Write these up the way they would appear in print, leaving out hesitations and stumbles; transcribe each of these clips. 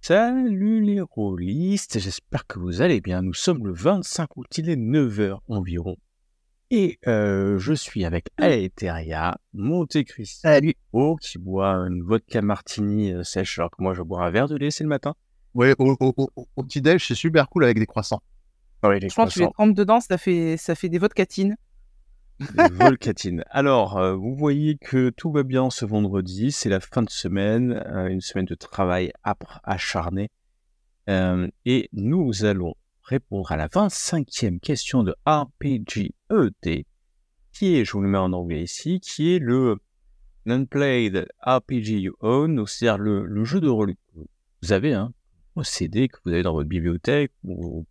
Salut les rôlistes, j'espère que vous allez bien. Nous sommes le 25 août, il est 9h environ. Et je suis avec Aeteria, Monte Cristo, Salut. qui boit une vodka martini sèche, alors que moi je bois un verre de lait, c'est le matin. Ouais, au petit-déj, c'est super cool avec des croissants. Ah oui, les Franchement, tu les croissants, trempes dedans, ça fait des vodkatines. des volcatines. Alors, vous voyez que tout va bien ce vendredi, c'est la fin de semaine, une semaine de travail âpre, acharné. Et nous allons répondre à la 25e question de RPGET, qui est, je vous le mets en anglais ici, qui est le Non-Played RPG You Own, c'est-à-dire le jeu de rôle que vous avez, possédé, que vous avez dans votre bibliothèque ou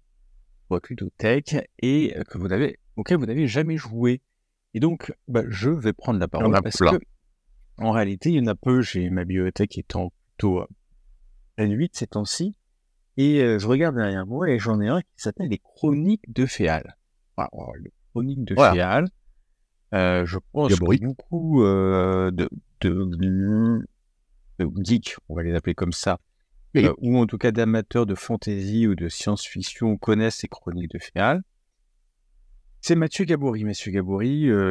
votre ludothèque, et auquel vous n'avez jamais joué. Et donc, je vais prendre la parole parce que, en réalité, il y en a peu, j'ai ma bibliothèque étant plutôt réduite ces temps-ci. Et je regarde derrière moi et j'en ai un qui s'appelle Les Chroniques de Féal. Voilà, les Chroniques de Féal. Je pense que beaucoup de geeks, on va les appeler comme ça, ou en tout cas d'amateurs de fantasy ou de science-fiction connaissent ces Chroniques de Féal. C'est Mathieu Gabory,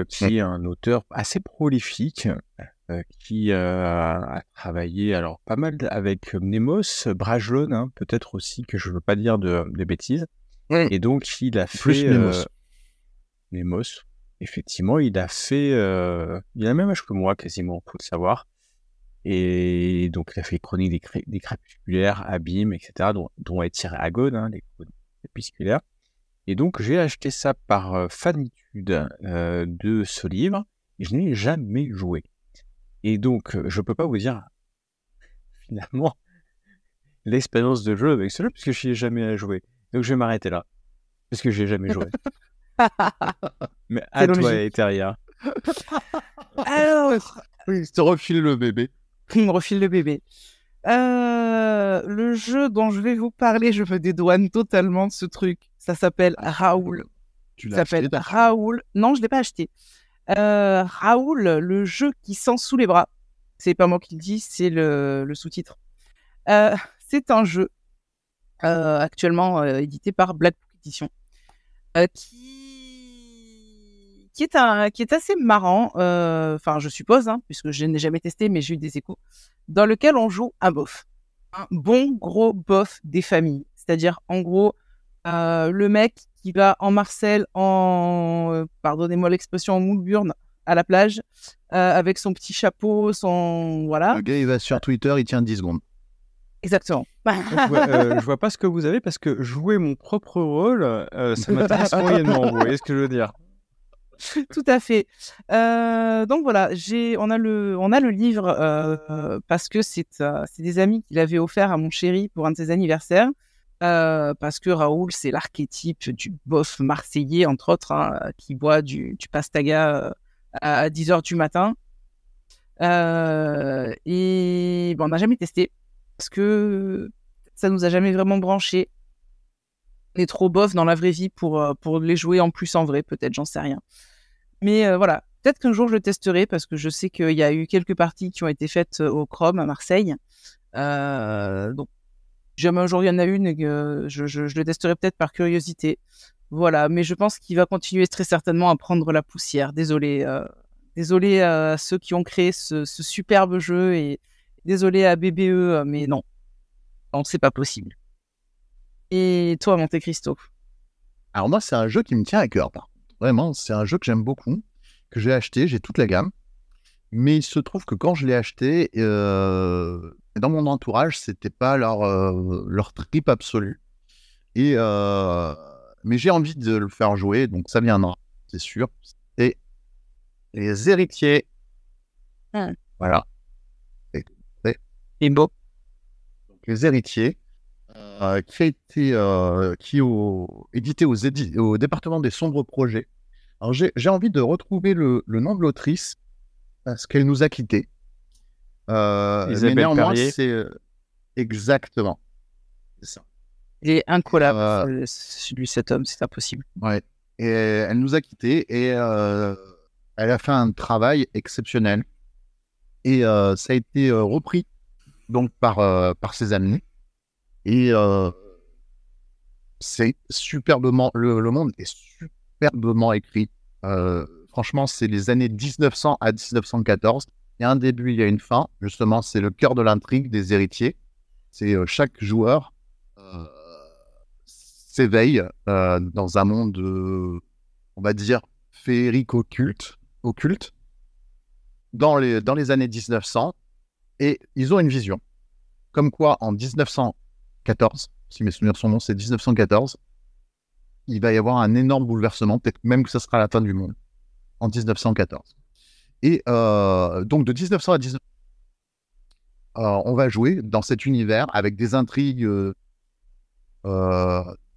qui est un auteur assez prolifique, qui a travaillé alors pas mal avec Nemos, Brajlon, peut-être aussi que je veux pas dire de bêtises. Et donc il a fait Nemos. Effectivement, il a le même âge que moi quasiment, faut le savoir. Et donc il a fait les chroniques des crépusculaires, Abîme, etc., dont est tiré Agone, les chroniques crépusculaires. Et donc j'ai acheté ça par fanitude de ce livre, et je n'ai jamais joué. Et donc, je peux pas vous dire, finalement, l'expérience de jeu avec ce jeu, puisque je n'y ai jamais joué. Donc, je vais m'arrêter là, parce que je n'y ai jamais joué. Mais à toi, Eteria. Alors... Oui, je te refile le bébé. Il me refile le bébé. Le jeu dont je vais vous parler, je me dédouane totalement de ce truc. Ça s'appelle Raoul. Tu l'as acheté? Raoul. Non, je ne l'ai pas acheté. Raoul, le jeu qui sent sous les bras. C'est pas moi qui le dis, c'est le sous-titre. C'est un jeu actuellement édité par Black Book Edition qui est assez marrant, enfin je suppose, puisque je n'ai jamais testé, mais j'ai eu des échos, dans lequel on joue un bof. Un bon gros bof des familles. C'est-à-dire, en gros, le mec qui va en Marcel, pardonnez-moi l'expression, en moule-burne à la plage, avec son petit chapeau, voilà. Le gars, il va sur Twitter, il tient 10 secondes. Exactement. Je vois pas ce que vous avez, parce que jouer mon propre rôle, ça m'intéresse moyennement, vous voyez ce que je veux dire? Tout à fait. Donc voilà, on a le livre parce que c'est des amis qui l'avaient offert à mon chéri pour un de ses anniversaires. Parce que Raoul, c'est l'archétype du bof marseillais, entre autres, qui boit du pastaga à 10h du matin. Et on n'a jamais testé parce que ça nous a jamais vraiment branché. On est trop bof dans la vraie vie pour les jouer en plus en vrai, peut-être, j'en sais rien. Mais voilà, peut-être qu'un jour je le testerai parce que je sais qu'il y a eu quelques parties qui ont été faites au Chrome à Marseille. Donc, jamais un jour il y en a une, je le testerai peut-être par curiosité. Voilà, mais je pense qu'il va continuer très certainement à prendre la poussière. Désolé à ceux qui ont créé ce superbe jeu et désolé à BBE, mais non, c'est pas possible. Et toi, Monte Cristo? Alors moi, c'est un jeu qui me tient à cœur, par contre. Vraiment, c'est un jeu que j'aime beaucoup, que j'ai acheté, j'ai toute la gamme. Mais il se trouve que quand je l'ai acheté, dans mon entourage, c'était pas leur trip absolu. Mais j'ai envie de le faire jouer, donc ça viendra, c'est sûr. Et Les Héritiers. Voilà. Et beau. Donc, Les Héritiers, qui a été édité au département des sombres projets. Alors j'ai envie de retrouver le nom de l'autrice parce qu'elle nous a quittés. Mais néanmoins, Perrier. c'est exactement. C'est ça. Il est incollable, cet homme, c'est impossible. Ouais. Et elle nous a quittés et elle a fait un travail exceptionnel. Et ça a été repris donc par ses amis. Et c'est superbement, le monde est superbement écrit. Franchement, c'est les années 1900 à 1914. Il y a un début, il y a une fin. Justement, c'est le cœur de l'intrigue des héritiers. C'est chaque joueur s'éveille dans un monde, on va dire, féerique occulte dans les années 1900. Et ils ont une vision. Comme quoi, en 1914, si mes souvenirs sont bons, c'est 1914, il va y avoir un énorme bouleversement, peut-être même que ce sera la fin du monde, en 1914. Et donc, de 1900 à 1900, on va jouer dans cet univers avec des intrigues de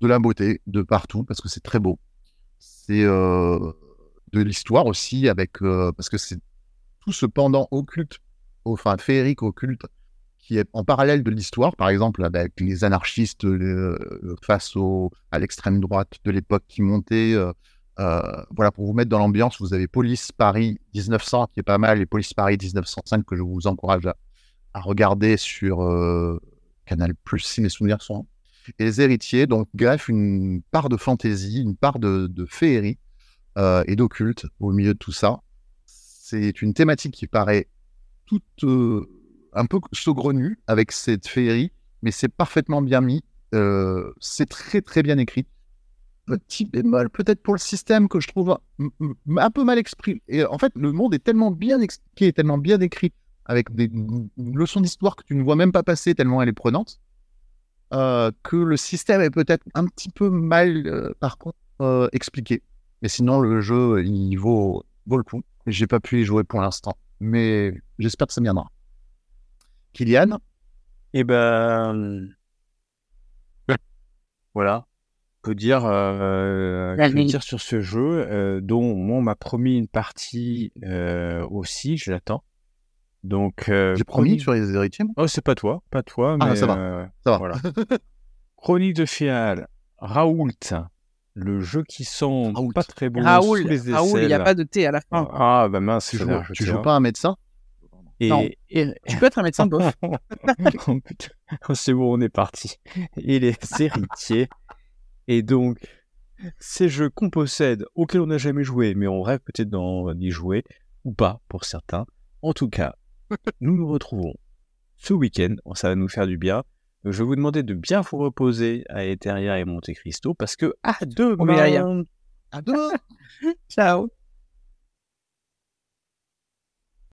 la beauté de partout, parce que c'est très beau. C'est de l'histoire aussi, parce que c'est tout ce pendant occulte, enfin féerique occulte, qui est en parallèle de l'histoire, par exemple avec les anarchistes face à l'extrême droite de l'époque qui montait. Voilà, pour vous mettre dans l'ambiance, vous avez Police Paris 1900 qui est pas mal, et Police Paris 1905 que je vous encourage à regarder sur Canal+, si mes souvenirs sont. Et les héritiers, donc, greffent une part de fantaisie, une part de féerie et d'occulte au milieu de tout ça. C'est une thématique qui paraît toute un peu saugrenue avec cette féerie, mais c'est parfaitement bien mis. C'est très très bien écrit. Petit bémol peut-être pour le système que je trouve un peu mal exprimé. Et en fait, le monde est tellement bien expliqué, tellement bien écrit, avec des leçons d'histoire que tu ne vois même pas passer tellement elle est prenante, que le système est peut-être un petit peu mal, par contre, expliqué. Mais sinon, le jeu, il vaut le coup. J'ai pas pu y jouer pour l'instant, mais j'espère que ça viendra. Kylian? Eh ben, voilà. Que dire sur ce jeu dont moi on m'a promis une partie aussi, je l'attends. Donc j'ai promis sur les héritiers. Oh, c'est pas toi, Ah, mais ça va. Voilà. Chronique de Féal, Raoult, le jeu qui sent pas très bon sous les aisselles. Raoul, il n'y a pas de T à la fin. Ah bah mince, tu joues pas un médecin? Non. Tu peux être un médecin bof. Oh, putain. C'est bon, on est parti. Et les héritiers. Et donc, ces jeux qu'on possède, auxquels on n'a jamais joué, mais on rêve peut-être d'y jouer, ou pas pour certains. En tout cas, nous nous retrouvons ce week-end, ça va nous faire du bien. Donc, je vais vous demander de bien vous reposer à Eteria et Monte Cristo, parce que à demain. À demain. Ciao.